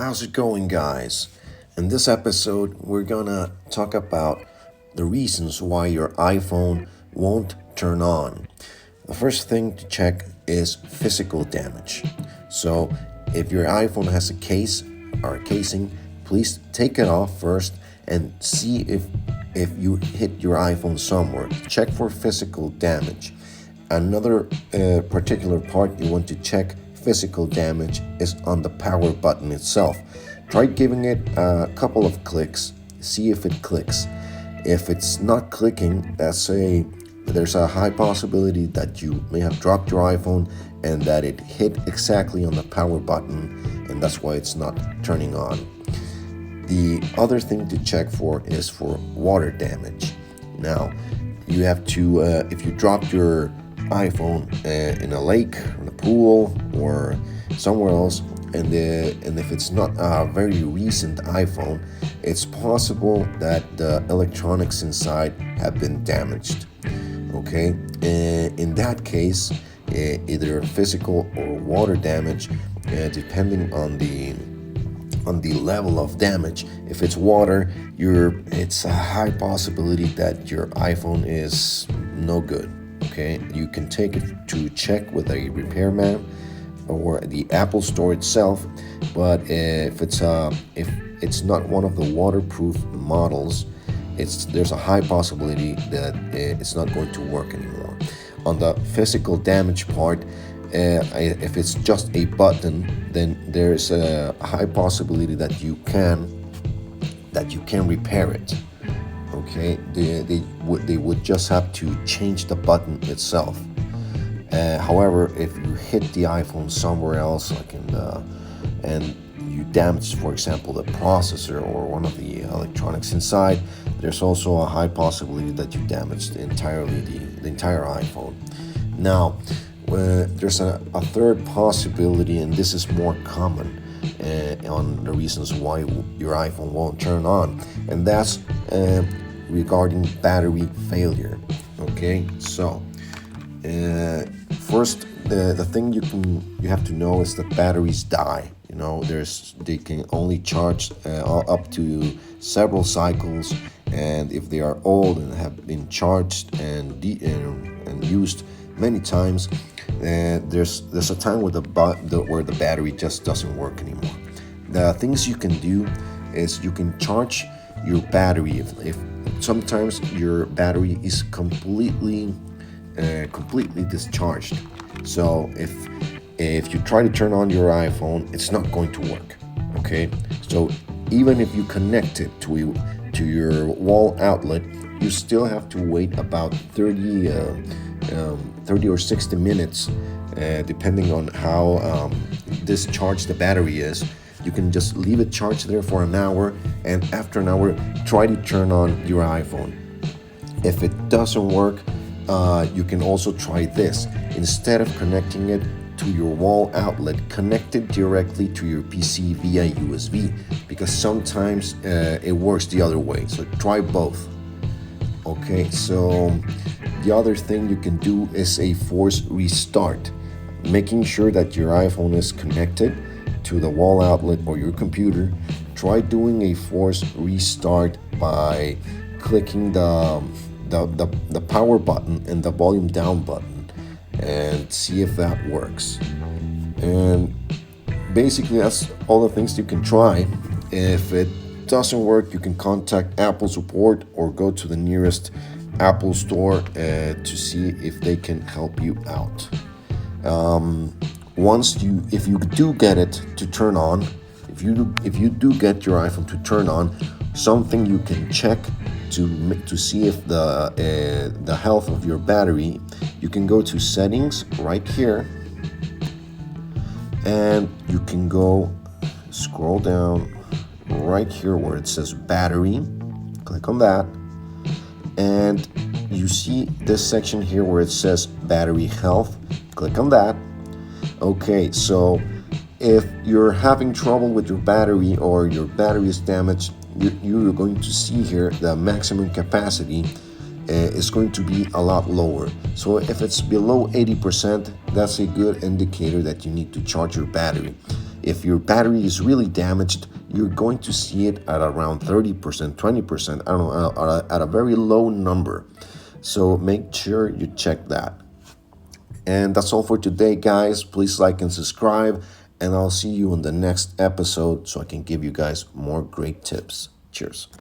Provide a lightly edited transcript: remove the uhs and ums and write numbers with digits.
How's it going, guys? In this episode, we're gonna talk about the reasons why your iPhone won't turn on. The first thing to check is physical damage. So, if your iPhone has a case or a casing, please take it off first and see if you hit your iPhone somewhere. Check for physical damage. Another particular part you want to check physical damage is on the power button itself. Try giving it a couple of clicks, see if it clicks. If it's not clicking, there's a high possibility that you may have dropped your iPhone and that it hit exactly on the power button, and that's why it's not turning on. The other thing to check for is for water damage. Now, you have to, if you dropped your iPhone in a lake, in a pool, or somewhere else, and if it's not a very recent iPhone, it's possible that the electronics inside have been damaged. Okay, in that case, either physical or water damage, depending on the level of damage. If it's water, it's a high possibility that your iPhone is no good. Okay, you can take it to check with a repairman or the Apple Store itself. But if it's not one of the waterproof models, there's a high possibility that it's not going to work anymore. On the physical damage part, if it's just a button, then there's a high possibility that you can repair it. Okay, they would just have to change the button itself. However, if you hit the iPhone somewhere else, like and you damage, for example, the processor or one of the electronics inside, there's also a high possibility that you damaged the entire iPhone. Now, there's a third possibility, and this is more common on the reasons why your iPhone won't turn on, and that's regarding battery failure. Okay, so first, the thing you have to know is that batteries die. You know, they can only charge up to several cycles, and if they are old and have been charged and used many times, there's a time where the battery just doesn't work anymore. The things you can do is you can charge your battery if sometimes your battery is completely discharged. So if you try to turn on your iPhone, it's not going to work. Okay, so even if you connect it to your wall outlet, you still have to wait about 30 or 60 minutes, depending on how discharged the battery is. You can just leave it charged there for an hour, and after an hour, try to turn on your iPhone. If it doesn't work, you can also try this. Instead of connecting it to your wall outlet, connect it directly to your PC via USB, because sometimes it works the other way. So try both. Okay, so the other thing you can do is a force restart, making sure that your iPhone is connected to the wall outlet or your computer. Try doing a force restart by clicking the power button and the volume down button and see if that works. And basically that's all the things you can try. If it doesn't work, you can contact Apple support or go to the nearest Apple store to see if they can help you out. If you do get it to turn on, if you do get your iPhone to turn on, something you can check to see if the health of your battery, you can go to settings right here, and you can scroll down right here where it says battery. Click on that, and you see this section here where it says battery health. Click on that. Okay, so if you're having trouble with your battery or your battery is damaged, you're going to see here the maximum capacity is going to be a lot lower. So if it's below 80%, that's a good indicator that you need to charge your battery. If your battery is really damaged, you're going to see it at around 30%, 20%, I don't know, at a very low number. So make sure you check that. And that's all for today, guys. Please like and subscribe, and I'll see you in the next episode so I can give you guys more great tips. Cheers.